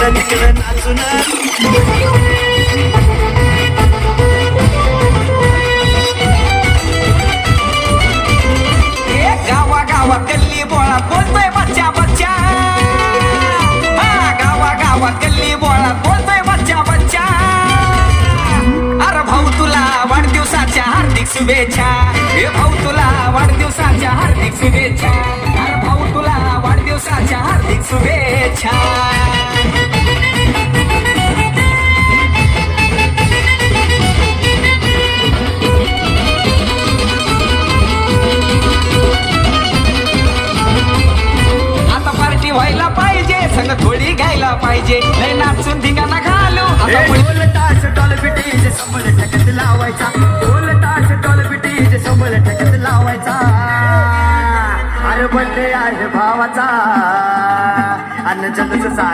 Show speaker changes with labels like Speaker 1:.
Speaker 1: इकडं तिकडं नाचून
Speaker 2: गावागावात गल्ली बोळात बोलतोय बच्चा बच्चा, गावागावात गल्ली बोळात बोलतोय बच्चा बच्चा. अरे भाऊ तुला वाढदिवसाच्या हार्दिक शुभेच्छा, हे भाऊ तुला वाढदिवसाच्या हार्दिक शुभेच्छा, अरे भाऊ तुला वाढदिवसाच्या हार्दिक शुभेच्छा. व्हायला पाहिजे संग थोडी घ्यायला पाहिजे, लय नाचून धिंगाणा घालू आता
Speaker 1: ढोल ताश डॉल बिटीज संबळ ठकत लावायचा, ढोल ताश डॉल बिटीज संबळ ठकत लावायचा. अरे बर्थडे आहे भावाचा अन्न जलच